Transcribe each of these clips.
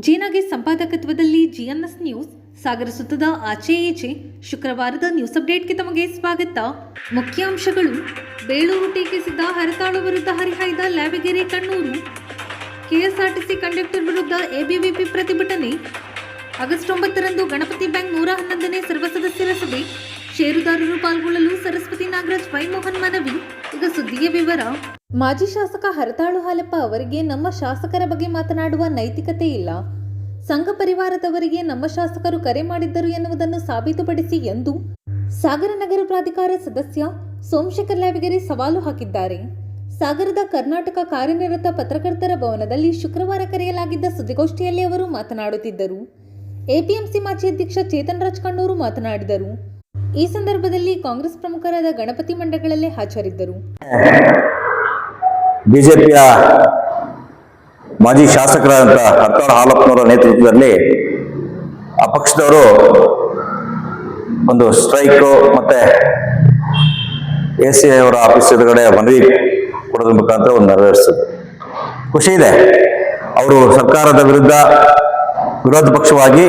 ಜೀನಾಗೆ ಸಂಪಾದಕತ್ವದಲ್ಲಿ ಜಿಎನ್ಎಸ್ news ಸಾಗರ ಸುತ್ತದ ಆಚೆ ಈಚೆ ಶುಕ್ರವಾರದ ನ್ಯೂಸ್ ಅಪ್ಡೇಟ್ಗೆ ತಮಗೆ ಸ್ವಾಗತ. ಮುಖ್ಯಾಂಶಗಳು: ಬೇಳೂರು ಟೀಕಿಸಿದ ಹರತಾಳು ವಿರುದ್ಧ ಹರಿಹಾಯ್ದ ಲ್ಯಾವಿಗೆರೆ ಕಣ್ಣೂರು. ಕೆಎಸ್ಆರ್ಟಿಸಿ ಕಂಡಕ್ಟರ್ ವಿರುದ್ಧ ಎಬಿವಿಪಿ ಪ್ರತಿಭಟನೆ. ಆಗಸ್ಟ್ 9ರಂದು ಗಣಪತಿ ಬ್ಯಾಂಕ್ 111ನೇ ಸರ್ವ ಸದಸ್ಯರ ಸಭೆ. ಷೇರುದಾರರು ಪಾಲ್ಗೊಳ್ಳಲು ಸರಸ್ವತಿ ನಾಗರಾಜ್ ವೈಮೋಹನ್ ಮನವಿ. ಈಗ ಸುದ್ದಿಯ ವಿವರ. ಮಾಜಿ ಶಾಸಕ ಹರತಾಳು ಹಾಲಪ್ಪ ಅವರಿಗೆ ನಮ್ಮ ಶಾಸಕರ ಬಗ್ಗೆ ಮಾತನಾಡುವ ನೈತಿಕತೆ ಇಲ್ಲ. ಸಂಘ ಪರಿವಾರದವರಿಗೆ ನಮ್ಮ ಶಾಸಕರು ಕರೆ ಮಾಡಿದ್ದರು ಎನ್ನುವುದನ್ನು ಸಾಬೀತುಪಡಿಸಿ ಎಂದು ಸಾಗರ ನಗರ ಪ್ರಾಧಿಕಾರ ಸದಸ್ಯ ಸೋಮಶೇಖರ್ ಲ್ಯಾವಿಗೆರೆ ಸವಾಲು ಹಾಕಿದ್ದಾರೆ. ಸಾಗರದ ಕರ್ನಾಟಕ ಕಾರ್ಯನಿರತ ಪತ್ರಕರ್ತರ ಭವನದಲ್ಲಿ ಶುಕ್ರವಾರ ಕರೆಯಲಾಗಿದ್ದ ಸುದ್ದಿಗೋಷ್ಠಿಯಲ್ಲಿ ಅವರು ಮಾತನಾಡುತ್ತಿದ್ದರು. ಎಪಿಎಂಸಿ ಮಾಜಿ ಅಧ್ಯಕ್ಷ ಚೇತನ್ ರಾಜ್ ಕಣ್ಣೂರು ಮಾತನಾಡಿದರು. ಈ ಸಂದರ್ಭದಲ್ಲಿ ಕಾಂಗ್ರೆಸ್ ಪ್ರಮುಖರಾದ ಗಣಪತಿ ಮಂಡಗಳಲ್ಲೇ ಹಾಜರಿದ್ದರು. ಬಿಜೆಪಿಯ ಮಾಜಿ ಶಾಸಕರಾದಂಥ ಹರತಾಳು ಹಾಲಪ್ಪನವರ ನೇತೃತ್ವದಲ್ಲಿ ಆ ಪಕ್ಷದವರು ಒಂದು ಸ್ಟ್ರೈಕು ಮತ್ತೆ ಎ.ಸಿ. ಅವರ ಆಫೀಸ್ ಎದುರುಗಡೆ ಮನವಿ ಕೊಡೋದ್ರ ಮುಖಾಂತರ ಒಂದು ನೆರವೇರಿಸಿದ್ರು. ಖುಷಿ ಇದೆ. ಅವರು ಸರ್ಕಾರದ ವಿರೋಧ ಪಕ್ಷವಾಗಿ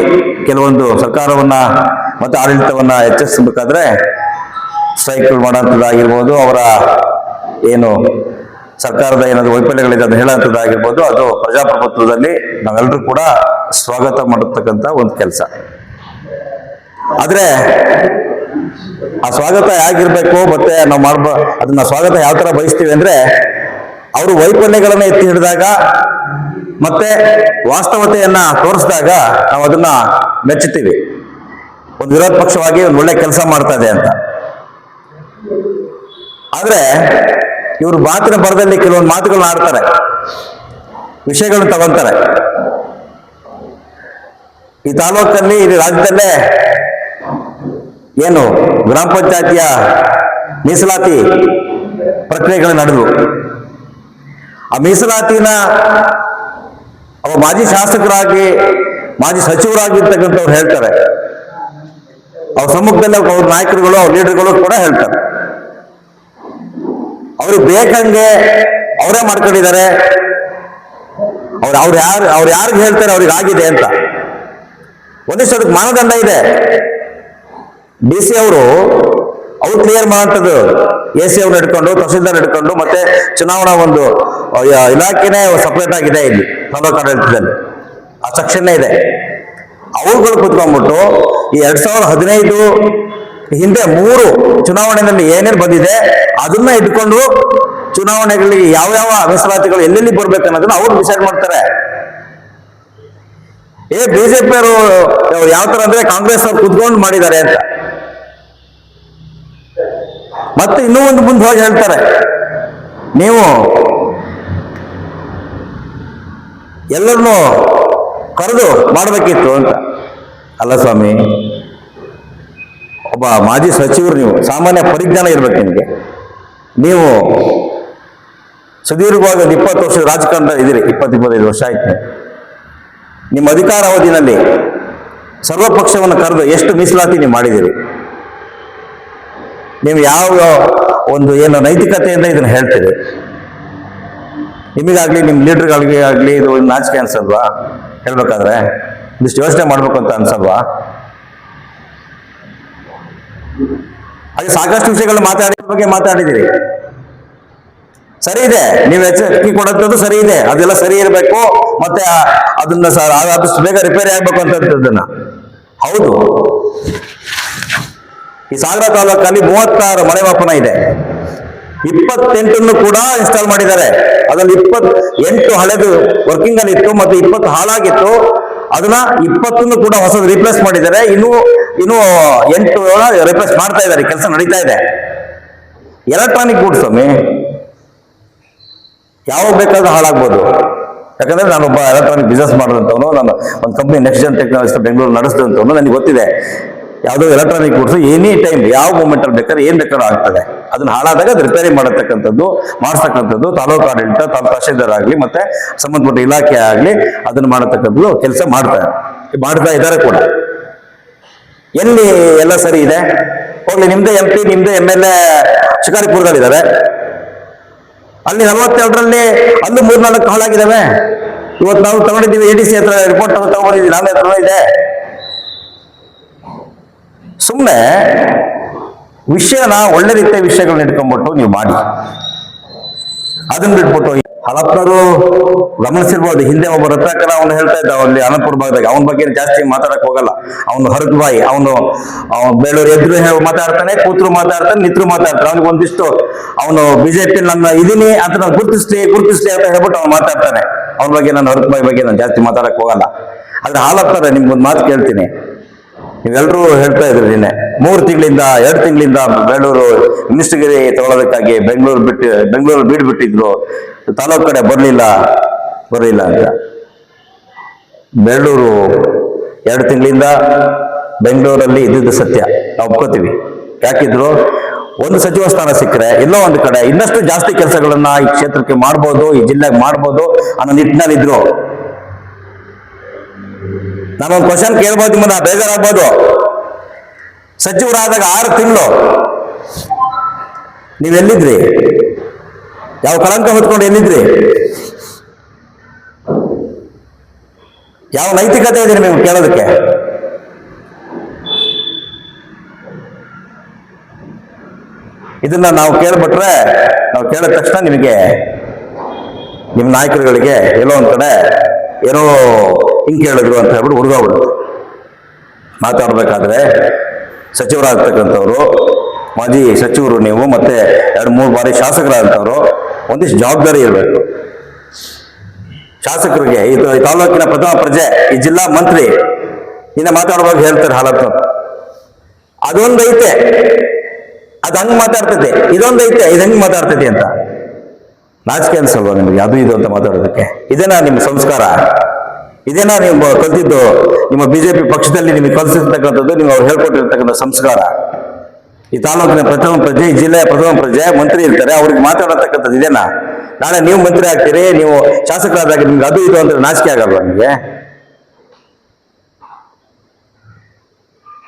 ಕೆಲವೊಂದು ಸರ್ಕಾರವನ್ನ ಮತ್ತು ಆಡಳಿತವನ್ನ ಎಚ್ಚರಿಸಬೇಕಾದ್ರೆ ಸ್ಟ್ರೈಕ್ಗಳು ಮಾಡೋಂಥದ್ದಾಗಿರ್ಬೋದು, ಅವರ ಏನು ಸರ್ಕಾರದ ಏನಾದರೂ ವೈಫಲ್ಯಗಳಿದೆ ಅದನ್ನು ಹೇಳೋಂಥದ್ದಾಗಿರ್ಬೋದು, ಅದು ಪ್ರಜಾಪ್ರಭುತ್ವದಲ್ಲಿ ನಾವೆಲ್ಲರೂ ಕೂಡ ಸ್ವಾಗತ ಮಾಡತಕ್ಕಂಥ ಒಂದು ಕೆಲಸ. ಆದರೆ ಆ ಸ್ವಾಗತ ಹೇಗಿರ್ಬೇಕು ಮತ್ತೆ ನಾವು ಅದನ್ನ ಸ್ವಾಗತ ಯಾವ ಥರ ಬಯಸ್ತೀವಿ ಅಂದ್ರೆ, ಅವರು ವೈಫಲ್ಯಗಳನ್ನ ಎತ್ತಿ ಹಿಡಿದಾಗ ಮತ್ತೆ ವಾಸ್ತವತೆಯನ್ನ ತೋರಿಸಿದಾಗ ನಾವು ಅದನ್ನ ಮೆಚ್ಚುತ್ತೀವಿ. ಒಂದು ವಿರೋಧ ಪಕ್ಷವಾಗಿ ಒಂದು ಒಳ್ಳೆ ಕೆಲಸ ಮಾಡ್ತಾ ಇದೆ ಅಂತ. ಆದ್ರೆ ಇವರು ಮಾತಿನ ಬರದಲ್ಲಿ ಕೆಲವೊಂದು ಮಾತುಗಳನ್ನ ಆಡ್ತಾರೆ, ವಿಷಯಗಳನ್ನ ತಗೊಂತಾರೆ. ಈ ತಾಲೂಕಲ್ಲಿ ಈ ರಾಜ್ಯದಲ್ಲೇ ಏನು ಗ್ರಾಮ ಪಂಚಾಯತಿಯ ಮೀಸಲಾತಿ ಪ್ರಕ್ರಿಯೆಗಳು ನಡೆದವು. ಆ ಮೀಸಲಾತಿನ ಅವ ಮಾಜಿ ಶಾಸಕರಾಗಿ ಮಾಜಿ ಸಚಿವರಾಗಿರ್ತಕ್ಕಂಥವ್ರು ಹೇಳ್ತಾರೆ. ಅವ್ರ ಸಮ್ಮುಖದಲ್ಲಿ ಅವ್ರ ನಾಯಕರುಗಳು ಅವ್ರ ಲೀಡರ್ಗಳು ಕೂಡ ಹೇಳ್ತಾರೆ. ಅವ್ರಿಗೆ ಬೇಕಂಗೆ ಅವರೇ ಮಾಡ್ಕೊಂಡಿದ್ದಾರೆ. ಅವ್ರು ಯಾರಿಗೆ ಹೇಳ್ತಾರೆ ಅವ್ರಿಗೆ ಆಗಿದೆ ಅಂತ. ಒಂದಿಷ್ಟು ಅದಕ್ಕೆ ಮಾನದಂಡ ಇದೆ. ಡಿ.ಸಿ. ಅವರು ಕ್ಲಿಯರ್ ಮಾಡುವಂಥದ್ದು. ಎ.ಸಿ. ಅವ್ರು ಹಿಡ್ಕೊಂಡು, ತಹಸೀಲ್ದಾರ್ ಹಿಡ್ಕೊಂಡು, ಮತ್ತೆ ಚುನಾವಣಾ ಒಂದು ಇಲಾಖೆನೇ ಸಪ್ರೇಟ್ ಆಗಿದೆ ಇಲ್ಲಿ ತಾಲೂಕು ಆಡಳಿತದಲ್ಲಿ. ಆ ಸೆಕ್ಷನ್ನೇ ಇದೆ. ಅವ್ರುಗಳು ಕೂತ್ಕೊಂಡ್ಬಿಟ್ಟು ಈ 2015 ಹಿಂದೆ 3 ಚುನಾವಣೆಯಲ್ಲಿ ಏನೇನು ಬಂದಿದೆ ಅದನ್ನ ಇಟ್ಕೊಂಡು ಚುನಾವಣೆಗಳಿಗೆ ಯಾವ ಮೀಸಲಾತಿಗಳು ಎಲ್ಲೆಲ್ಲಿ ಬರ್ಬೇಕು ಅನ್ನೋದನ್ನ ಅವ್ರು ಡಿಸೈಡ್ ಮಾಡ್ತಾರೆ. ಬಿಜೆಪಿ ಅವರು ಯಾವ ತರ ಅಂದ್ರೆ ಕಾಂಗ್ರೆಸ್ ಅವ್ರು ಕುತ್ಕೊಂಡು ಮಾಡಿದ್ದಾರೆ ಅಂತ. ಮತ್ತೆ ಇನ್ನೂ ಒಂದು ಮುಂದೆ ಹೋಗಿ ಹೇಳ್ತಾರೆ, ನೀವು ಎಲ್ಲರನ್ನೂ ಕರೆದು ಮಾಡಬೇಕಿತ್ತು ಅಂತ. ಅಲ್ಲ ಸ್ವಾಮಿ, ಒಬ್ಬ ಮಾಜಿ ಸಚಿವರು, ನೀವು ಸಾಮಾನ್ಯ ಪರಿಜ್ಞಾನ ಇರ್ಬೇಕು ನಿಮಗೆ. ನೀವು ಸುದೀರ್ಘವಾಗಿ ಒಂದು 20 ವರ್ಷದ ರಾಜಕಾರಣದಲ್ಲಿ ಇದ್ದೀರಿ, 20-25 ವರ್ಷ ಆಯ್ತು. ನಿಮ್ಮ ಅಧಿಕಾರಾವಧಿನಲ್ಲಿ ಸರ್ವಪಕ್ಷವನ್ನು ಕರೆದು ಎಷ್ಟು ಮೀಸಲಾತಿ ನೀವು ಮಾಡಿದ್ದೀರಿ? ನೀವು ಯಾವ ಒಂದು ಏನು ನೈತಿಕತೆಯಿಂದ ಇದನ್ನು ಹೇಳ್ತೀರಿ? ನಿಮಗಾಗ್ಲಿ ನಿಮ್ಮ ಲೀಡರ್ಗಳಿಗೆ ಆಗಲಿ ಇದು ನಾಚಿಕೆ ಅನ್ಸಲ್ವಾ? ಹೇಳ್ಬೇಕಾದ್ರೆ ಇದಿಷ್ಟು ಯೋಚನೆ ಮಾಡ್ಬೇಕು ಅಂತ ಅನ್ಸಲ್ವಾ? ಹಾಗೆ ಸಾಕಷ್ಟು ವಿಷಯಗಳು ಬಗ್ಗೆ ಮಾತಾಡಿದಿರಿ. ಸರಿ ಇದೆ, ನೀವು ಎಚ್ಚರಿಕೆ ಕೊಡೋದು ಸರಿ ಇದೆ, ಅದೆಲ್ಲ ಸರಿ ಇರಬೇಕು. ಮತ್ತೆ ಅದನ್ನ ಆದಷ್ಟು ಬೇಗ ರಿಪೇರಿ ಆಗ್ಬೇಕು ಅಂತದನ್ನ. ಹೌದು, ಈ ಸಾಗರ ತಾಲೂಕಲ್ಲಿ 36 ಮನೆ ಮಾಪನ ಇದೆ. 28 ಕೂಡ ಇನ್ಸ್ಟಾಲ್ ಮಾಡಿದ್ದಾರೆ. ಅದ್ರಲ್ಲಿ 28 ಹಳೆದು ವರ್ಕಿಂಗ್ ಅಲ್ಲಿ ಇತ್ತು, ಮತ್ತೆ 20 ಹಾಳಾಗಿತ್ತು. ಅದನ್ನ 20 ಕೂಡ ಹೊಸದು ರಿಪ್ಲೇಸ್ ಮಾಡಿದ್ದಾರೆ. ಇನ್ನು 8 ರಿಪ್ಲೇಸ್ ಮಾಡ್ತಾ ಇದ್ದಾರೆ, ಕೆಲಸ ನಡೀತಾ ಇದೆ. ಎಲೆಕ್ಟ್ರಾನಿಕ್ ಗೂಡ್ಸ್ ಸ್ವಾಮಿ, ಯಾವಾಗ ಬೇಕಾದ್ರೂ ಹಾಳಾಗ್ಬೋದು. ಯಾಕಂದ್ರೆ ನಾನೊಬ್ಬ ಎಲೆಕ್ಟ್ರಾನಿಕ್ ಬಿಸ್ನೆಸ್ ಮಾಡಿದಂಥವನು, ನಾನು ಒಂದು company next gen technology Bengaluru ನಡೆಸಿದಂಥವನು. ನನಗೆ ಗೊತ್ತಿದೆ, ಯಾವುದೋ ಎಲೆಕ್ಟ್ರಾನಿಕ್ ಗೂಡ್ಸ್ ಎನಿ ಟೈಮ್ ಯಾವ ಮೂಮೆಂಟ್ ಅಲ್ಲಿ ಬೇಕಾದ್ರೆ ಏನ್ ಬೇಕಾದ್ರೂ ಆಗ್ತದೆ. ಅದನ್ನ ಹಾಳಾದಾಗ ಅದು ರಿಪೇರಿ ಮಾಡತಕ್ಕಂಥದ್ದು, ಮಾಡಿಸ್ತಕ್ಕಂಥದ್ದು ತಾಲೂಕು ಆಡಳಿತ, ತಹಸೀಲ್ದಾರ್ ಆಗಲಿ ಮತ್ತೆ ಸಂಬಂಧಪಟ್ಟ ಇಲಾಖೆ ಆಗಲಿ ಅದನ್ನ ಮಾಡತಕ್ಕಂಥದ್ದು ಕೆಲಸ ಮಾಡ್ತಾ ಇದ್ದಾರೆ ಕೂಡ. ಎಲ್ಲಿ ಎಲ್ಲ ಸರಿ ಇದೆ? ಹೋಗ್ಲಿ, ನಿಮ್ದೇ MP, ನಿಮ್ದೇ MLA ಶಿಕಾರಿಪುರದಲ್ಲಿದ್ದಾರೆ. ಅಲ್ಲಿ 42ರಲ್ಲಿ ಅಲ್ಲೂ 3-4 ಹಾಳಾಗಿದ್ದಾವೆ. ಇವತ್ತು ನಾವು ತಗೊಂಡಿದ್ದೀವಿ ADC ಹತ್ರ ರಿಪೋರ್ಟ್ ತಗೊಂಡಿದ್ದೀವಿ, ನನ್ನ ಹತ್ರ ಇದೆ. ಸುಮ್ಮನೆ ವಿಷಯನ ಒಳ್ಳೆ ರೀತಿಯ ವಿಷಯಗಳನ್ನ ಇಟ್ಕೊಂಡ್ಬಿಟ್ಟು ನೀವು ಮಾಡಿ, ಅದನ್ನ ಬಿಟ್ಬಿಟ್ಟು ಹಲಪ್ನವರು ಗಮನಿಸಿರ್ಬೋದು. ಹಿಂದೆ ಒಬ್ಬ ರತ್ನಾಕರ ಅವನು ಹೇಳ್ತಾ ಇದ್ದ ಅಲ್ಲಿ ಅನಂತಪುರ ಭಾಗದಾಗ, ಅವನ ಬಗ್ಗೆ ಜಾಸ್ತಿ ಮಾತಾಡಕ್ ಹೋಗಲ್ಲ. ಅವನು ಹೊರಗ್ಬಾಯಿ, ಅವನು ಬೇಳೂರು ಎದ್ರು ಮಾತಾಡ್ತಾನೆ, ಕೂತ್ರು ಮಾತಾಡ್ತಾನೆ, ನಿತ್ರು ಮಾತಾಡ್ತಾನೆ. ಅವ್ನಿಗೆ ಒಂದಿಷ್ಟು ಅವನು ಬಿಜೆಪಿ ನನ್ನ ಇದೀನಿ ಅಂತ ನಾನು ಗುರುತಿಸ್ಲಿ ಅಂತ ಹೇಳ್ಬಿಟ್ಟು ಅವ್ನು ಮಾತಾಡ್ತಾನೆ. ಅವನ ಬಗ್ಗೆ ನಾನು ಹೊರಗ್ಬಾಯಿ ಬಗ್ಗೆ ನಾನು ಜಾಸ್ತಿ ಮಾತಾಡಕ್ ಹೋಗಲ್ಲ. ಆದ್ರೆ ಹಾಲಪ್ತಾರೆ, ನಿಮ್ಗೊಂದು ಮಾತು ಕೇಳ್ತೀನಿ. ನೀವೆಲ್ಲರೂ ಹೇಳ್ತಾ ಇದ್ರಿ ನಿನ್ನೆ 2 ತಿಂಗಳಿಂದ ಬೇಳೂರು ಮಿನಿಸ್ಟರ್ಗಿರಿ ತಗೊಳ್ಳೋದಕ್ಕಾಗಿ ಬೆಂಗಳೂರು ಬಿಟ್ಬಿಟ್ಟಿದ್ರು, ತಾಲೂಕು ಕಡೆ ಬರಲಿಲ್ಲ ಅಂತ. ಬೇಳೂರು 2 ತಿಂಗಳಿಂದ ಬೆಂಗಳೂರಲ್ಲಿ ಇದ್ದಿದ್ದು ಸತ್ಯ, ನಾವು ಒಪ್ಕೋತೀವಿ. ಯಾಕಿದ್ರು ಒಂದು ಸಚಿವ ಸ್ಥಾನ ಸಿಕ್ಕರೆ ಎಲ್ಲೋ ಒಂದು ಕಡೆ ಇನ್ನಷ್ಟು ಜಾಸ್ತಿ ಕೆಲಸಗಳನ್ನ ಈ ಕ್ಷೇತ್ರಕ್ಕೆ ಮಾಡ್ಬೋದು, ಈ ಜಿಲ್ಲೆಗೆ ಮಾಡ್ಬೋದು ಅನ್ನೋ ನಿಟ್ಟಿನಲ್ಲಿದ್ರು. ನಾನೊಂದು ಕ್ವಶನ್ ಕೇಳ್ಬೋದು, ನಿಮ್ಮನ್ನ ಬೇಜಾರಾಗ್ಬೋದು. ಸಚಿವರಾದಾಗ 6 ತಿಂಗಳು ನೀವೆಲ್ಲಿದ್ರಿ? ಯಾವ ಕಳಂಕ ಹೊತ್ಕೊಂಡು ಎಲ್ಲಿದ್ರಿ? ಯಾವ ನೈತಿಕತೆ ಇದೆ ನಿಮಗೆ ಕೇಳೋದಕ್ಕೆ? ಇದನ್ನ ನಾವು ಕೇಳ್ಬಿಟ್ರೆ, ನಾವು ಕೇಳಿದ ತಕ್ಷಣ ನಿಮಗೆ ನಿಮ್ಮ ನಾಯಕರುಗಳಿಗೆ ಎಲ್ಲೋ ಒಂದ್ ಕಡೆ ಏನೋ ಹಿಂಗೆ ಕೇಳಿದ್ರು ಅಂತ ಹೇಳ್ಬಿಟ್ಟು ಹುಡುಗೋಗ್ಬಿಡುತ್ತೆ. ಮಾತಾಡ್ಬೇಕಾದ್ರೆ ಸಚಿವರಾಗ್ತಕ್ಕಂಥವ್ರು, ಮಾಜಿ ಸಚಿವರು ನೀವು, ಮತ್ತೆ 2-3 ಬಾರಿ ಶಾಸಕರಾದಂಥವ್ರು, ಒಂದಿಷ್ಟು ಜವಾಬ್ದಾರಿ ಇರಬೇಕು. ಶಾಸಕರಿಗೆ ಇದು ಈ ತಾಲೂಕಿನ ಪ್ರಥಮ ಪ್ರಜೆ, ಈ ಜಿಲ್ಲಾ ಮಂತ್ರಿ ಇನ್ನ ಮಾತಾಡುವಾಗ ಹೇಳ್ತಾರೆ ಹಾಲತ್ತು, ಅದೊಂದೈತೆ, ಅದು ಹಂಗೆ ಮಾತಾಡ್ತೈತೆ, ಇದೊಂದೈತೆ, ಇದು ಹೆಂಗೆ ಮಾತಾಡ್ತೈತಿ ಅಂತ. ನಾಚಿಕೆ ಅನ್ಸಲ್ವಾ ನಿಮಗೆ ಅದು ಇದು ಅಂತ ಮಾತಾಡೋದಕ್ಕೆ? ಇದೇನಾ ನಿಮ್ಮ ಸಂಸ್ಕಾರ? ಇದೇನಾ ನೀವು ಕಲ್ತಿದ್ದು? ನಿಮ್ಮ ಬಿಜೆಪಿ ಪಕ್ಷದಲ್ಲಿ ನಿಮಗೆ ಕಲಿಸಿರ್ತಕ್ಕಂಥದ್ದು, ನೀವು ಅವ್ರು ಹೇಳ್ಕೊಟ್ಟಿರ್ತಕ್ಕಂಥ ಸಂಸ್ಕಾರ? ಈ ತಾಲೂಕಿನ ಪ್ರಥಮ ಪ್ರಜೆ, ಈ ಜಿಲ್ಲೆಯ ಪ್ರಥಮ ಪ್ರಜೆ ಮಂತ್ರಿ ಇರ್ತಾರೆ, ಅವ್ರಿಗೆ ಮಾತಾಡತಕ್ಕಂಥದ್ದು ಇದೇನಾ? ನಾಳೆ ನೀವು ಮಂತ್ರಿ ಆಗ್ತೀರಿ, ನೀವು ಶಾಸಕರಾದಾಗ ನಿಮ್ಗೆ ಅದು ಇದು ಅಂದ್ರೆ ನಾಚಿಕೆ ಆಗಲ್ವಾ ನಿಮಗೆ?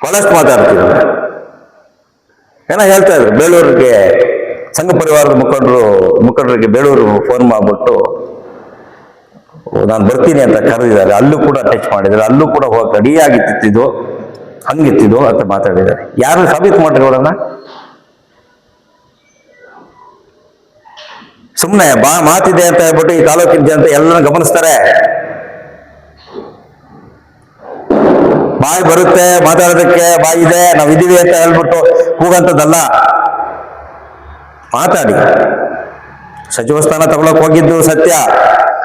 ಬಹಳಷ್ಟು ಮಾತಾಡ್ತೀವಿ. ಏನೋ ಹೇಳ್ತಾ ಇದ್ರು, ಬೇಳೂರಿಗೆ ಸಂಘ ಪರಿವಾರದ ಮುಖಂಡರಿಗೆ ಬೇಳೂರು ಫೋನ್ ಮಾಡ್ಬಿಟ್ಟು ನಾನು ಬರ್ತೀನಿ ಅಂತ ಕರೆದಿದ್ದಾರೆ. ಅಲ್ಲೂ ಕೂಡ ಟಚ್ ಮಾಡಿದ್ದಾರೆ, ಅಲ್ಲೂ ಕೂಡ ಹೋಗಿ ರೆಡಿಯಾಗಿ ತಿತ್ತಿದ್ದು, ಹಂಗಿತ್ತಿದ್ದು ಅಂತ ಮಾತಾಡಿದ್ದಾರೆ. ಯಾರು ಸಾಬೀತು ಮಾಡ್ರಿ ಅವರನ್ನ? ಸುಮ್ಮನೆ ಮಾತಿದೆ ಅಂತ ಹೇಳ್ಬಿಟ್ಟು ಈ ತಾಲೂಕಿನ ಜನತೆ ಎಲ್ಲರನ್ನ ಗಮನಿಸ್ತಾರೆ. ಬಾಯಿ ಬರುತ್ತೆ ಮಾತಾಡೋದಕ್ಕೆ, ಬಾಯಿ ಇದೆ, ನಾವಿದ್ದೀವಿ ಅಂತ ಹೇಳ್ಬಿಟ್ಟು ಕೂಗಂತದ್ದಲ್ಲ. ಮಾತಾಡಿ. ಸಚಿವ ಸ್ಥಾನ ತಗೊಳಕ್ ಹೋಗಿದ್ದು ಸತ್ಯ,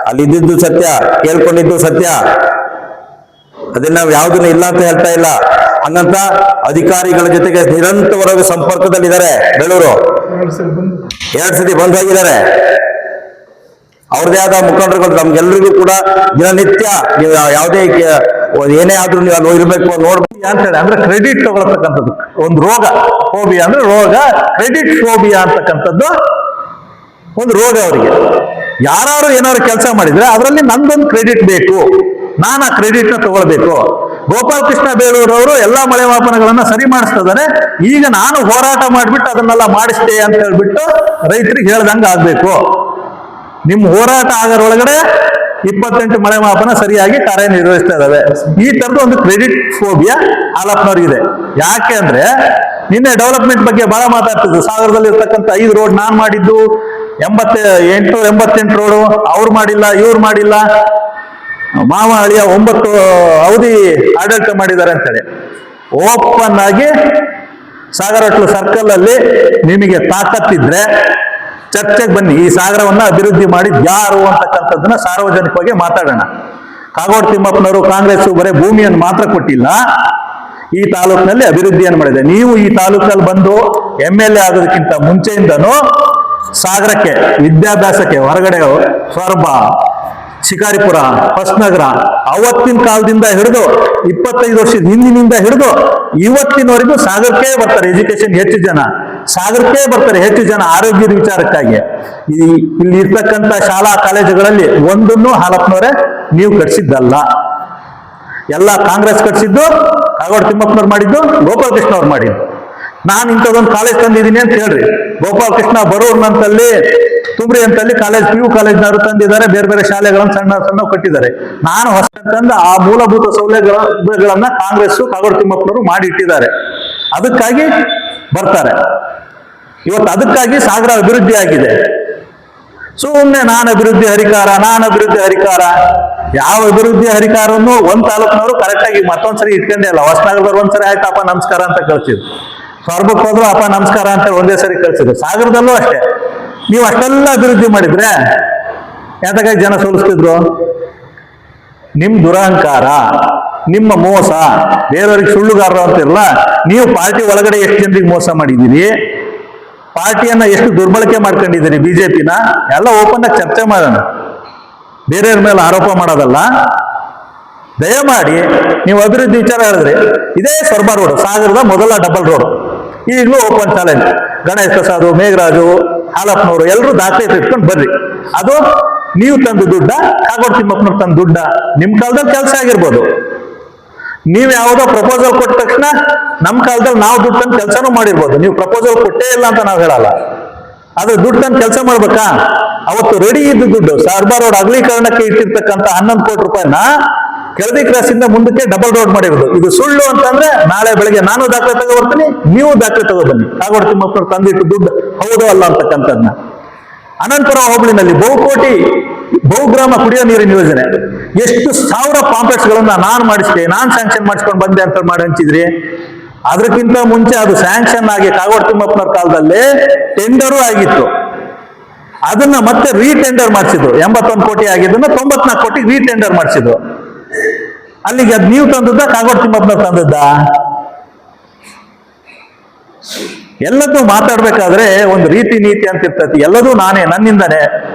ಅಲ್ಲಿದ್ದು ಸತ್ಯ, ಕೇಳ್ಕೊಂಡಿದ್ದು ಸತ್ಯ, ಅದನ್ನ ನಾವು ಯಾವುದನ್ನು ಇಲ್ಲ ಅಂತ ಹೇಳ್ತಾ ಇಲ್ಲ. ಹಂಗಂತ ಅಧಿಕಾರಿಗಳ ಜೊತೆಗೆ ನಿರಂತರವಾಗಿ ಸಂಪರ್ಕದಲ್ಲಿದ್ದಾರೆ. ಬೇಳೂರು 2 ಸತಿ ಬಂದ್ ಹೋಗಿದ್ದಾರೆ. ಅವ್ರದೇ ಆದ ಮುಖಂಡರುಗಳು ನಮ್ಗೆಲ್ರಿಗೂ ಕೂಡ ದಿನನಿತ್ಯ ನೀವು ಯಾವುದೇ ಏನೇ ಆದ್ರೂ ನೀವು ಅಲ್ಲಿ ಇರಬೇಕು ನೋಡ್ಬೇಕು ಅಂತ ಹೇಳಿ, ಅಂದ್ರೆ ಕ್ರೆಡಿಟ್ ತಗೊಳತಕ್ಕಂಥದ್ದು ಒಂದು ರೋಗ. ಫೋಬಿಯಾ ಅಂದ್ರೆ ರೋಗ, ಕ್ರೆಡಿಟ್ ಫೋಬಿಯಾ ಅಂತಕ್ಕಂಥದ್ದು ಒಂದು ರೋಗ ಅವರಿಗೆ. ಯಾರು ಏನಾದ್ರು ಕೆಲಸ ಮಾಡಿದ್ರೆ ಅದರಲ್ಲಿ ನಂದೊಂದು ಕ್ರೆಡಿಟ್ ಬೇಕು, ನಾನು ಆ ಕ್ರೆಡಿಟ್ ನ ತಗೊಳ್ಬೇಕು. ಗೋಪಾಲಕೃಷ್ಣ ಬೇಳೂರವರು ಎಲ್ಲಾ ಮಳೆ ಮಾಪನಗಳನ್ನ ಸರಿ ಮಾಡಿಸ್ತಿದ್ದಾರೆ, ಈಗ ನಾನು ಹೋರಾಟ ಮಾಡ್ಬಿಟ್ಟು ಅದನ್ನೆಲ್ಲ ಮಾಡಿಸ್ತೆ ಅಂತ ಹೇಳ್ಬಿಟ್ಟು ರೈತರಿಗೆ ಹೇಳ್ದಂಗ ಆಗ್ಬೇಕು. ನಿಮ್ಮ ಹೋರಾಟ ಆಗೋರೊಳಗಡೆ 28 ಮಳೆ ಮಾಪನ ಸರಿಯಾಗಿ ಕಾರ್ಯನಿರ್ವಹಿಸ್ತಾ ಇದಾವೆ. ಈ ತರದ ಒಂದು ಕ್ರೆಡಿಟ್ ಫೋಬಿಯಾ ಹಾಲಪ್ಪನವ್ರಿಗಿದೆ. ಯಾಕೆ ಅಂದ್ರೆ ನಿನ್ನೆ ಡೆವಲಪ್ಮೆಂಟ್ ಬಗ್ಗೆ ಬಹಳ ಮಾತಾಡ್ತಿದ್ರು. ಸಾಗರದಲ್ಲಿ ಇರ್ತಕ್ಕಂಥ 5 ರೋಡ್ ನಾನ್ ಮಾಡಿದ್ದು, 88 ರೋಡು ಅವ್ರು ಮಾಡಿಲ್ಲ, ಇವ್ರು ಮಾಡಿಲ್ಲ, ಮಾವ ಅಳಿಯ 9 ಅವಧಿ ಆಡಳಿತ ಮಾಡಿದ್ದಾರೆ ಅಂತೇಳಿ ಓಪನ್ ಆಗಿ ಸಾಗರ ಸರ್ಕಲ್ ಅಲ್ಲಿ ನಿಮಗೆ ತಾಕತ್ತಿದ್ರೆ ಚರ್ಚೆಗೆ ಬನ್ನಿ. ಈ ಸಾಗರವನ್ನ ಅಭಿವೃದ್ಧಿ ಮಾಡಿದ್ ಯಾರು ಅಂತಕ್ಕಂಥದ್ದನ್ನ ಸಾರ್ವಜನಿಕವಾಗಿ ಮಾತಾಡೋಣ. ಕಾಗೋಡು ತಿಮ್ಮಪ್ಪನವರು ಕಾಂಗ್ರೆಸ್ ಬರೇ ಭೂಮಿಯನ್ನು ಮಾತ್ರ ಕೊಟ್ಟಿಲ್ಲ, ಈ ತಾಲೂಕಿನಲ್ಲಿ ಅಭಿವೃದ್ಧಿಯನ್ನು ಮಾಡಿದೆ. ನೀವು ಈ ತಾಲೂಕಲ್ಲಿ ಬಂದು MLA ಆಗೋದಕ್ಕಿಂತ ಮುಂಚೆಯಿಂದನೂ ಸಾಗರಕ್ಕೆ ವಿದ್ಯಾಭ್ಯಾಸಕ್ಕೆ ಹೊರಗಡೆ ಸೊರಬ, ಶಿಕಾರಿಪುರ, ಹೊಸನಗರ ಅವತ್ತಿನ ಕಾಲದಿಂದ ಹಿಡಿದು 25 ವರ್ಷದ ಹಿಂದಿನಿಂದ ಹಿಡಿದು ಇವತ್ತಿನವರೆಗೂ ಸಾಗರಕ್ಕೆ ಬರ್ತಾರೆ. ಎಜುಕೇಶನ್ ಹೆಚ್ಚು ಜನ ಸಾಗರಕ್ಕೆ ಬರ್ತಾರೆ, ಹೆಚ್ಚು ಜನ ಆರೋಗ್ಯದ ವಿಚಾರಕ್ಕಾಗಿ. ಇಲ್ಲಿ ಇರ್ತಕ್ಕಂಥ ಶಾಲಾ ಕಾಲೇಜುಗಳಲ್ಲಿ ಒಂದನ್ನು ಹಾಲಪ್ಪನವರೇ ನೀವು ಕಟ್ಸಿದ್ದಲ್ಲ, ಎಲ್ಲ ಕಾಂಗ್ರೆಸ್ ಕಟ್ಸಿದ್ದು, ಕಾಗೋಡು ತಿಮ್ಮಪ್ಪನವ್ರು ಮಾಡಿದ್ದು, ಗೋಪಾಲಕೃಷ್ಣ ಅವ್ರು ಮಾಡಿದ್ದು. ನಾನು ಇಂಥದ್ದೊಂದು ಕಾಲೇಜ್ ತಂದಿದ್ದೀನಿ ಅಂತ ಹೇಳ್ರಿ. ಗೋಪಾಲಕೃಷ್ಣ ಬರೂರ್ನಂತಲ್ಲಿ ತುಮ್ರಿ ಅಂತಲ್ಲಿ ಕಾಲೇಜ್ PU ಕಾಲೇಜ್ನವರು ತಂದಿದ್ದಾರೆ, ಬೇರೆ ಬೇರೆ ಶಾಲೆಗಳನ್ನು ಸಣ್ಣ ಸಣ್ಣ ಕಟ್ಟಿದ್ದಾರೆ. ನಾನು ಹೊಸ ತಂದು ಆ ಮೂಲಭೂತ ಸೌಲಭ್ಯಗಳನ್ನ ಕಾಂಗ್ರೆಸ್ ಕಾಗೋಡು ತಿಮ್ಮಪ್ಪನವರು ಮಾಡಿ ಇಟ್ಟಿದ್ದಾರೆ. ಅದಕ್ಕಾಗಿ ಬರ್ತಾರೆ. ಇವತ್ತು ಅದಕ್ಕಾಗಿ ಸಾಗರ ಅಭಿವೃದ್ಧಿ ಆಗಿದೆ. ಸುಮ್ಮನೆ ನಾನು ಅಭಿವೃದ್ಧಿ ಹರಿಕಾರ ಯಾವ ಅಭಿವೃದ್ಧಿ ಹರಿಕಾರವನ್ನು ಒಂದ್ ತಾಲೂಕಿನವರು ಕರೆಕ್ಟ್ ಆಗಿ ಮತ್ತೊಂದ್ಸರಿ ಇಟ್ಕೊಂಡೇ ಇಲ್ಲ. ಹೊಸನಗರದವ್ರು ಒಂದ್ಸರಿ ಆಯ್ತು ಅಪ್ಪ ನಮಸ್ಕಾರ ಅಂತ ಕಳ್ಸಿದ್ರು, ಸ್ವರ್ಗಕ್ಕೆ ಹೋದ್ರು ಅಪ್ಪ ನಮಸ್ಕಾರ ಅಂತ ಒಂದೇ ಸರಿ ಕಳ್ಸಿದ್ರು. ಸಾಗರದಲ್ಲೂ ಅಷ್ಟೇ. ನೀವು ಅಷ್ಟೆಲ್ಲ ಅಭಿವೃದ್ಧಿ ಮಾಡಿದ್ರೆ ಯಾತಕ್ಕಾಗಿ ಜನ ಸೋಲಿಸ್ತಿದ್ರು? ನಿಮ್ ದುರಹಂಕಾರ, ನಿಮ್ಮ ಮೋಸ, ಬೇರೆಯವ್ರಿಗೆ ಸುಳ್ಳುಗಾರರು ಅಂತಿರಲ್ಲ. ನೀವು ಪಾರ್ಟಿ ಒಳಗಡೆ ಎಷ್ಟು ಜನರಿಗೆ ಮೋಸ ಮಾಡಿದ್ದೀರಿ, ಪಾರ್ಟಿಯನ್ನ ಎಷ್ಟು ದುರ್ಬಳಕೆ ಮಾಡ್ಕೊಂಡಿದ್ದೀರಿ ಬಿಜೆಪಿನ, ಎಲ್ಲ ಓಪನ್ ಆಗಿ ಚರ್ಚೆ ಮಾಡೋಣ. ಬೇರೆಯವ್ರ ಮೇಲೆ ಆರೋಪ ಮಾಡೋದಲ್ಲ. ದಯಮಾಡಿ ನೀವು ಅಭಿವೃದ್ಧಿ ವಿಚಾರ ಹೇಳಿದ್ರಿ. ಇದೇ ಸೊರಬ ರೋಡ್, ಸಾಗರದ ಮೊದಲ ಡಬಲ್ ರೋಡ್, ಈಗಲೂ ಓಪನ್ ಚಾಲೆಂಜ್. ಗಣೇಶ್ ಪ್ರಸಾದ್, ಮೇಘರಾಜು, ಹಾಲಪ್ಪನವರು ಎಲ್ಲರೂ ದಾಖಲೆ ಇಟ್ಕೊಂಡು ಬರ್ರಿ. ಅದು ನೀವು ತಂದು ದುಡ್ಡ, ಕಾಗೋಡು ತಿಮ್ಮಪ್ಪನವ್ರು ತಂದು ದುಡ್ಡ? ನಿಮ್ ಕಾಲದಲ್ಲಿ ಕೆಲಸ ಆಗಿರ್ಬೋದು. ನೀವು ಯಾವುದೋ ಪ್ರಪೋಸಲ್ ಕೊಟ್ಟ ತಕ್ಷಣ ನಮ್ಮ ಕಾಲದಲ್ಲಿ ನಾವು ದುಡ್ಡು ತಂದು ಕೆಲಸನೂ ಮಾಡಿರ್ಬೋದು. ನೀವು ಪ್ರಪೋಸಲ್ ಕೊಟ್ಟೇ ಇಲ್ಲ ಅಂತ ನಾವು ಹೇಳಲ್ಲ. ಆದ್ರೆ ದುಡ್ಡು ತಂದು ಕೆಲಸ ಮಾಡ್ಬೇಕಾ? ಅವತ್ತು ರೆಡಿ ಇದ್ದು ದುಡ್ಡು ಸೊರಬ ರೋಡ್ ಅಗಲೀಕರಣಕ್ಕೆ ಇಟ್ಟಿರ್ತಕ್ಕಂಥ 11 ಕೋಟಿ ರೂಪಾಯಿನ ಕೆಳದಿ ಕ್ರಾಸ್ ಇಂದ ಮುಂದಕ್ಕೆ ಡಬಲ್ ರೋಡ್ ಮಾಡಿರೋದು. ಇದು ಸುಳ್ಳು ಅಂತಂದ್ರೆ ನಾಳೆ ಬೆಳಗ್ಗೆ ನಾನು ದಾಖಲೆ ತಗೋಬರ್ತೀನಿ, ನೀವು ದಾಖಲೆ ತಗೋಬನ್ನಿ. ಕಾಗೋಡು ತಿಮ್ಮಪ್ಪನವ್ರು ತಂದಿಟ್ಟು ದುಡ್ಡು ಹೌದೋ ಅಲ್ಲ ಅಂತಕ್ಕಂಥದ್ನ. ಅನಂತಪುರ ಹೋಬಳಿನಲ್ಲಿ ಬಹುಗ್ರಾಮ ಕುಡಿಯೋ ನೀರಿನ ಯೋಜನೆ ಎಷ್ಟು ಸಾವಿರ ಪಾಂಪ್ಲೆಟ್ಸ್ ಗಳನ್ನ ನಾನು ಮಾಡಿಸಿದೆ, ನಾನು ಸ್ಯಾಂಕ್ಷನ್ ಮಾಡಿಸ್ಕೊಂಡು ಬಂದೆ ಅಂತ ಮಾಡಿ ಹಂಚಿದ್ರಿ. ಅದಕ್ಕಿಂತ ಮುಂಚೆ ಅದು ಸ್ಯಾಂಕ್ಷನ್ ಆಗಿ ಕಾಗೋಡು ತಿಮ್ಮಪ್ಪನವ್ರ ಕಾಲದಲ್ಲಿ ಟೆಂಡರು ಆಗಿತ್ತು. ಅದನ್ನ ಮತ್ತೆ ರೀಟೆಂಡರ್ ಮಾಡಿಸಿದ್ರು. 81 ಕೋಟಿ ಆಗಿದ್ದನ್ನ 94 ಕೋಟಿ ರೀಟೆಂಡರ್ ಮಾಡಿಸಿದ್ರು. ಅಲ್ಲಿಗೆ ಅದ್ ನೀವು ತಂದದ್ದ, ಕಾಗೋಡು ತಿಮ್ಮಪ್ಪನವ್ರು ತಂದದ್ದ? ಎಲ್ಲದೂ ಮಾತಾಡ್ಬೇಕಾದ್ರೆ ಒಂದು ರೀತಿ ನೀತಿ ಅಂತ ಇರ್ತತಿ. ಎಲ್ಲದೂ ನಾನೇ, ನನ್ನಿಂದಾನೆ.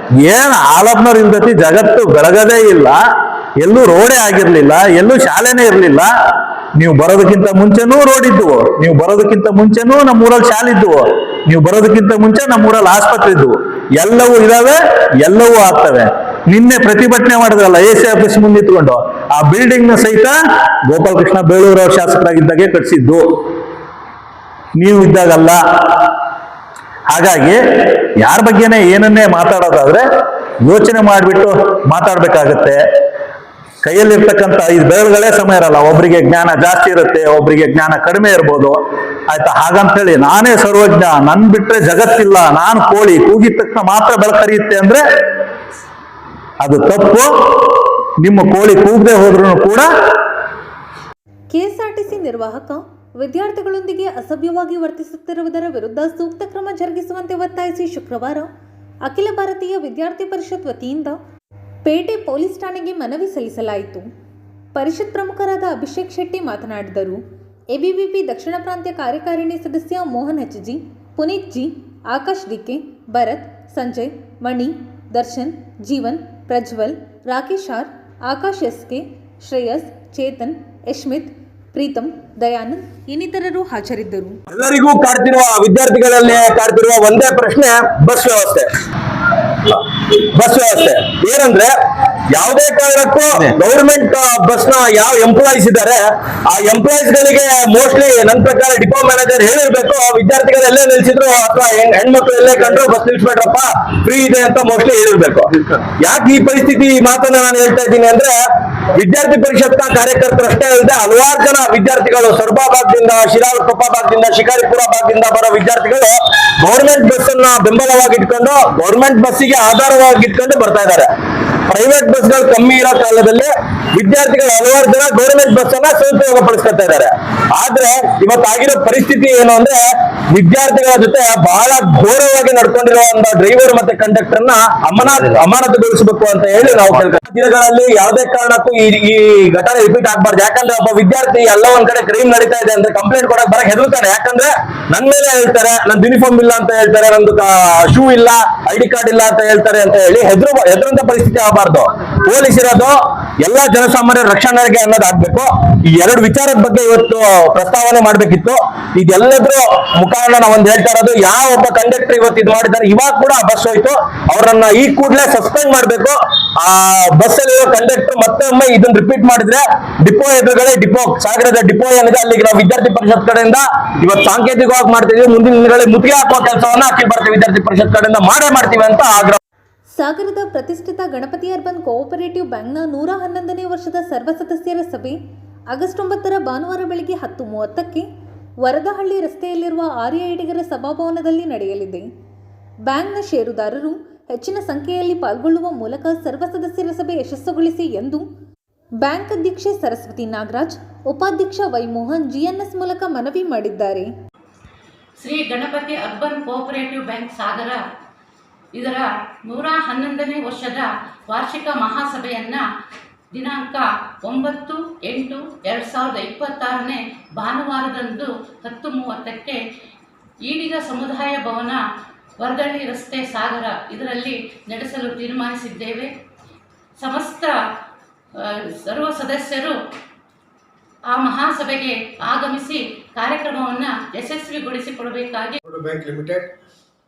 ಏನ್ ಹಾಲಪ್ಪನವ್ರು ಇಲ್ದತಿ ಜಗತ್ತು ಬೆಳಗದೇ ಇಲ್ಲ. ಎಲ್ಲೂ ರೋಡೇ ಆಗಿರ್ಲಿಲ್ಲ, ಎಲ್ಲೂ ಶಾಲೆನೇ ಇರ್ಲಿಲ್ಲ. ನೀವು ಬರೋದಕ್ಕಿಂತ ಮುಂಚೆನೂ ರೋಡ್ ಇದ್ದುವು, ನೀವು ಬರೋದಕ್ಕಿಂತ ಮುಂಚೆನೂ ನಮ್ಮೂರಲ್ಲಿ ಶಾಲೆ ಇದ್ದುವು, ನೀವು ಬರೋದಕ್ಕಿಂತ ಮುಂಚೆ ನಮ್ಮೂರಲ್ಲಿ ಆಸ್ಪತ್ರೆ ಇದ್ದುವು. ಎಲ್ಲವೂ ಇದಾವೆ, ಎಲ್ಲವೂ ಆಗ್ತವೆ. ನಿನ್ನೆ ಪ್ರತಿಭಟನೆ ಮಾಡಿದ್ರಲ್ಲ AC ಆಫೀಸ್ ಮುಂದೆ ಇಟ್ಕೊಂಡು, ಆ ಬಿಲ್ಡಿಂಗ್ ನ ಸಹಿತ ಗೋಪಾಲಕೃಷ್ಣ ಬೇಳೂರು ಅವ್ರ ಶಾಸಕರಾಗಿದ್ದಾಗೆ ಕಟ್ಸಿದ್ದು, ನೀವು ಇದ್ದಾಗಲ್ಲ. ಹಾಗಾಗಿ ಯಾರ ಬಗ್ಗೆನೇ ಏನನ್ನೇ ಮಾತಾಡೋದಾದ್ರೆ ಯೋಚನೆ ಮಾಡಿಬಿಟ್ಟು ಮಾತಾಡ್ಬೇಕಾಗತ್ತೆ. ಕೈಯಲ್ಲಿರ್ತಕ್ಕಂಥ 5 ಬೆರಳುಗಳೇ ಸಮಯ ಇರಲ್ಲ. ಒಬ್ಬರಿಗೆ ಜ್ಞಾನ ಜಾಸ್ತಿ ಇರುತ್ತೆ, ಒಬ್ಬರಿಗೆ ಜ್ಞಾನ ಕಡಿಮೆ ಇರ್ಬೋದು. ಆಯ್ತಾ? ಹಾಗಂತೇಳಿ ನಾನೇ ಸರ್ವಜ್ಞ, ನನ್ ಬಿಟ್ರೆ ಜಗತ್ತಿಲ್ಲ, ನಾನು ಕೋಳಿ ಕೂಗಿದ ತಕ್ಷಣ ಮಾತ್ರ ಬೆಳಕರಿಯುತ್ತೆ ಅಂದ್ರೆ ಅದು ತಪ್ಪು. ನಿಮ್ಮ ಕೋಳಿ ಕೂಗದೆ ಹೋದ್ರೂ ಕೂಡ. ಕೆಎಸ್ಆರ್ಟಿಸಿ ನಿರ್ವಾಹಕ ವಿದ್ಯಾರ್ಥಿಗಳೊಂದಿಗೆ ಅಸಭ್ಯವಾಗಿ ವರ್ತಿಸುತ್ತಿರುವುದರ ವಿರುದ್ಧ ಸೂಕ್ತ ಕ್ರಮ ಜರುಗಿಸುವಂತೆ ಒತ್ತಾಯಿಸಿ ಶುಕ್ರವಾರ ಅಖಿಲ ಭಾರತೀಯ ವಿದ್ಯಾರ್ಥಿ ಪರಿಷತ್ ವತಿಯಿಂದ ಪೇಟೆ ಪೊಲೀಸ್ ಠಾಣೆಗೆ ಮನವಿ ಸಲ್ಲಿಸಲಾಯಿತು. ಪರಿಷತ್ ಪ್ರಮುಖರಾದ ಅಭಿಷೇಕ್ ಶೆಟ್ಟಿ ಮಾತನಾಡಿದರು. ಎಬಿವಿಪಿ ದಕ್ಷಿಣ ಪ್ರಾಂತ್ಯ ಕಾರ್ಯಕಾರಿಣಿ ಸದಸ್ಯ Mohan HG, Puneeth G, Akash DK, Bharat, Sanjay, ಮಣಿ, ದರ್ಶನ್, ಜೀವನ್, ಪ್ರಜ್ವಲ್, ರಾಕೇಶ್ R, ಆಕಾಶ್ SK, ಶ್ರೇಯಸ್, ಚೇತನ್, ಯಶ್ಮಿತ್, ಪ್ರೀತಮ್, ದಯಾನಂದ್ ಇನ್ನಿತರರು ಹಾಜರಿದ್ದರು. ಎಲ್ಲರಿಗೂ ಕಾಡ್ತಿರುವ, ವಿದ್ಯಾರ್ಥಿಗಳಲ್ಲಿ ಕಾಡ್ತಿರುವ ಒಂದೇ ಪ್ರಶ್ನೆ ಬಸ್ ವ್ಯವಸ್ಥೆ. ಏನಂದ್ರೆ ಯಾವುದೇ ಕಾರಣಕ್ಕೂ ಗೌರ್ಮೆಂಟ್ ಬಸ್ ನ ಯಾವ ಎಂಪ್ಲಾಯೀಸ್ ಇದ್ದಾರೆ ಆ ಎಂಪ್ಲಾಯೀಸ್ ಗಳಿಗೆ ಮೋಸ್ಟ್ಲಿ ನನ್ನ ಪ್ರಕಾರ ಡಿಪೋ ಮ್ಯಾನೇಜರ್ ಹೇಳಿರ್ಬೇಕು, ವಿದ್ಯಾರ್ಥಿಗಳು ಎಲ್ಲೇ ನಿಲ್ಸಿದ್ರು ಅಥವಾ ಹೆಣ್ಮಕ್ಳು ಎಲ್ಲೇ ಕಂಡ್ರು ಬಸ್ ನಿಲ್ಸ್ಬೇಡ್ರಪ್ಪ, ಫ್ರೀ ಇದೆ ಅಂತ ಮೋಸ್ಟ್ಲಿ ಹೇಳಿರ್ಬೇಕು. ಯಾಕೆ ಈ ಪರಿಸ್ಥಿತಿ, ಈ ಮಾತನ್ನ ನಾನು ಹೇಳ್ತಾ ಇದ್ದೀನಿ ಅಂದ್ರೆ, ವಿದ್ಯಾರ್ಥಿ ಪರಿಷತ್ನ ಕಾರ್ಯಕರ್ತರು ಅಷ್ಟೇ ಅಲ್ಲದೆ ಹಲವಾರು ಜನ ವಿದ್ಯಾರ್ಥಿಗಳು ಸೊರಬ ಭಾಗದಿಂದ, ಶಿರಾಳಕೊಪ್ಪ ಭಾಗದಿಂದ, ಶಿಕಾರಿಪುರ ಭಾಗದಿಂದ ಬರೋ ವಿದ್ಯಾರ್ಥಿಗಳು ಗೌರ್ಮೆಂಟ್ ಬಸ್ ಅನ್ನ ಬೆಂಬಲವಾಗಿ ಇಟ್ಕೊಂಡು, ಗೌರ್ಮೆಂಟ್ ಬಸ್ಸಿಗೆ ಆಧಾರವಾಗಿ ಇಟ್ಕೊಂಡು ಬರ್ತಾ ಇದ್ದಾರೆ. ಪ್ರೈವೇಟ್ ಬಸ್ಗಳು ಕಮ್ಮಿ ಇರೋ ಕಾಲದಲ್ಲಿ ವಿದ್ಯಾರ್ಥಿಗಳು ಹಲವಾರು ಜನ ಗೌರ್ಮೆಂಟ್ ಬಸ್ ಅನ್ನ ಸದುಪಯೋಗ ಪಡಿಸ್ಕೊತಾ ಇದ್ದಾರೆ. ಆದ್ರೆ ಇವತ್ತಾಗಿರೋ ಪರಿಸ್ಥಿತಿ ಏನು ಅಂದ್ರೆ, ವಿದ್ಯಾರ್ಥಿಗಳ ಜೊತೆ ಬಹಳ ಘೋರವಾಗಿ ನಡ್ಕೊಂಡಿರುವ ಒಂದು ಡ್ರೈವರ್ ಮತ್ತೆ ಕಂಡಕ್ಟರ್ ನ ಅಮಾನತುಗೊಳಿಸಬೇಕು ಅಂತ ಹೇಳಿ ನಾವು ದಿನಗಳಲ್ಲಿ ಯಾವುದೇ ಕಾರಣಕ್ಕೂ ಈ ಘಟನೆ ರಿಪೀಟ್ ಆಗ್ಬಾರ್ದು. ಯಾಕಂದ್ರೆ ಒಬ್ಬ ವಿದ್ಯಾರ್ಥಿ ಎಲ್ಲ ಒಂದ್ ಕಡೆ ಕ್ರೈಮ್ ನಡೀತಾ ಇದೆ ಅಂದ್ರೆ ಕಂಪ್ಲೇಂಟ್ ಕೊಡಕ್ ಬರಕ್ ಹೆದರ್ತಾನೆ. ಯಾಕಂದ್ರೆ ನನ್ ಮೇಲೆ ಹೇಳ್ತಾರೆ, ನನ್ ಯೂನಿಫಾರ್ಮ್ ಇಲ್ಲ ಅಂತ ಹೇಳ್ತಾರೆ, ನಂದು ಶೂ ಇಲ್ಲ, ID ಕಾರ್ಡ್ ಇಲ್ಲ ಅಂತ ಹೇಳ್ತಾರೆ ಅಂತ ಹೇಳಿ ಹೆದರುವಂತ ಪರಿಸ್ಥಿತಿ ಆಗಬಾರ್ದು. ಪೊಲೀಸ್ ಇರೋದು ಎಲ್ಲಾ ಜನಸಾಮಾನ್ಯರ ರಕ್ಷಣೆಗೆ ಅನ್ನೋದಾಗ್ಬೇಕು. ಈ ಎರಡು ವಿಚಾರದ ಬಗ್ಗೆ ಇವತ್ತು ಪ್ರಸ್ತಾವನೆ ಮಾಡ್ಬೇಕಿತ್ತು. ಇದೆಲ್ಲದ್ರ ಮುಖಾಂತರ ನಾವು ಒಂದು ಹೇಳ್ತಾ ಇರೋದು, ಯಾವ ಒಬ್ಬ ಕಂಡಕ್ಟರ್ ಇವತ್ತು ಇದು ಮಾಡಿದ್ದಾರೆ, ಇವಾಗ ಕೂಡ ಬಸ್ ಹೋಯ್ತು, ಅವರನ್ನ ಈ ಕೂಡಲೇ ಸಸ್ಪೆಂಡ್ ಮಾಡ್ಬೇಕು. ಆ ಬಸ್ ಅಲ್ಲಿರೋ ಕಂಡಕ್ಟರ್ ಮತ್ತೊಮ್ಮೆ ಇದನ್ನ ರಿಪೀಟ್ ಮಾಡಿದ್ರೆ ಡಿಪೋ ಎದುರುಗಡೆ ಸಾಗರದ ಡಿಪೋ ಏನಿದೆ ಅಲ್ಲಿಗೆ ನಾವು ವಿದ್ಯಾರ್ಥಿ ಪರಿಷತ್ ಕಡೆಯಿಂದ ಇವತ್ತು ಸಾಂಕೇತಿಕವಾಗಿ ಮಾಡ್ತೀವಿ. ಮುಂದಿನ ದಿನಗಳಲ್ಲಿ ಮುತ್ತಿಗೆ ಹಾಕುವ ಕೆಲಸವನ್ನ ಅಖಿಲ ಭಾರತೀಯ ವಿದ್ಯಾರ್ಥಿ ಪರಿಷತ್ ಕಡೆಯಿಂದ ಮಾಡ್ತೀವಿ ಅಂತ ಆಗ್ರಹ. ಸಾಗರದ ಪ್ರತಿಷ್ಠಿತ ಗಣಪತಿ ಅರ್ಬನ್ ಕೋಆಪರೇಟಿವ್ ಬ್ಯಾಂಕ್ನ 111ನೇ ವರ್ಷದ ಸರ್ವ ಸದಸ್ಯರ ಸಭೆ ಆಗಸ್ಟ್ 9ರ ಭಾನುವಾರ ಬೆಳಗ್ಗೆ 10:30ಕ್ಕೆ ವರದಹಳ್ಳಿ ರಸ್ತೆಯಲ್ಲಿರುವ ಆರ್ಯ ಐಡಿಗರ ಸಭಾಭವನದಲ್ಲಿ ನಡೆಯಲಿದೆ. ಬ್ಯಾಂಕ್ನ ಷೇರುದಾರರು ಹೆಚ್ಚಿನ ಸಂಖ್ಯೆಯಲ್ಲಿ ಪಾಲ್ಗೊಳ್ಳುವ ಮೂಲಕ ಸರ್ವ ಸದಸ್ಯರ ಸಭೆ ಯಶಸ್ಸುಗೊಳಿಸಿ ಎಂದು ಬ್ಯಾಂಕ್ ಅಧ್ಯಕ್ಷೆ ಸರಸ್ವತಿ ನಾಗರಾಜ್, ಉಪಾಧ್ಯಕ್ಷ ವೈಮೋಹನ್ ಜಿಎನ್ಎಸ್ ಮೂಲಕ ಮನವಿ ಮಾಡಿದ್ದಾರೆ. Shri Ganapati urban cooperative bank Sagar ಇದರ 111ನೇ ವರ್ಷದ ವಾರ್ಷಿಕ ಮಹಾಸಭೆಯನ್ನು ದಿನಾಂಕ 9/8/2026 ಭಾನುವಾರದಂದು 10:30ಕ್ಕೆ ಈಡಿಗ ಸಮುದಾಯ ಭವನ, ವರದಹಳ್ಳಿ ರಸ್ತೆ, ಸಾಗರ ಇದರಲ್ಲಿ ನಡೆಸಲು ತೀರ್ಮಾನಿಸಿದ್ದೇವೆ. ಸಮಸ್ತ ಸರ್ವ ಸದಸ್ಯರು ಆ ಮಹಾಸಭೆಗೆ ಆಗಮಿಸಿ ಕಾರ್ಯಕ್ರಮವನ್ನು ಯಶಸ್ವಿಗೊಳಿಸಿಕೊಡಬೇಕಾಗಿ. ಬ್ಯಾಂಕ್ ಲಿಮಿಟೆಡ್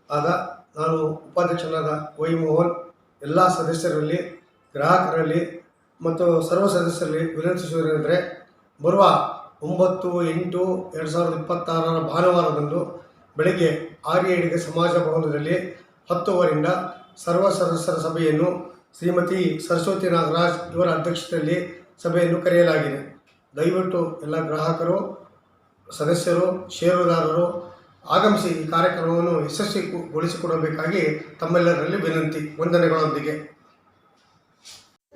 ಆದ ನಾನು ಉಪಾಧ್ಯಕ್ಷನಾದ ವೈ ಮೋಹನ್ ಎಲ್ಲ ಸದಸ್ಯರಲ್ಲಿ, ಗ್ರಾಹಕರಲ್ಲಿ ಮತ್ತು ಸರ್ವ ಸದಸ್ಯರಲ್ಲಿ ವಿನಂತಿಸುವುದೇನೆಂದರೆ, ಬರುವ 9/8/2026 ಭಾನುವಾರದಂದು ಬೆಳಗ್ಗೆ ಆರ್ಯ ಐಡಿಗ ಸಮಾಜ ಭವನದಲ್ಲಿ 10:00ರಿಂದ ಸರ್ವ ಸದಸ್ಯರ ಸಭೆಯನ್ನು ಶ್ರೀಮತಿ ಸರಸ್ವತಿ ನಾಗರಾಜ್ ಇವರ ಅಧ್ಯಕ್ಷತೆಯಲ್ಲಿ ಸಭೆಯನ್ನು ಕರೆಯಲಾಗಿದೆ. ದಯವಿಟ್ಟು ಎಲ್ಲ ಗ್ರಾಹಕರು, ಸದಸ್ಯರು, ಷೇರುದಾರರು ಆಗಮಿಸಿ ಈ ಕಾರ್ಯಕ್ರಮವನ್ನು ಯಶಸ್ವಿಗೊಳಿಸಿಕೊಡಬೇಕಾಗಿ ತಮ್ಮೆಲ್ಲರಲ್ಲಿ ವಿನಂತಿ. ವಂದನೆಗಳೊಂದಿಗೆ.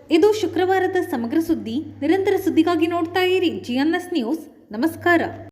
ಇದು ಶುಕ್ರವಾರದ ಸಮಗ್ರ ಸುದ್ದಿ. ನಿರಂತರ ಸುದ್ದಿಗಾಗಿ ನೋಡ್ತಾ ಇರಿ ಜಿಎನ್ಎಸ್ ನ್ಯೂಸ್. ನಮಸ್ಕಾರ.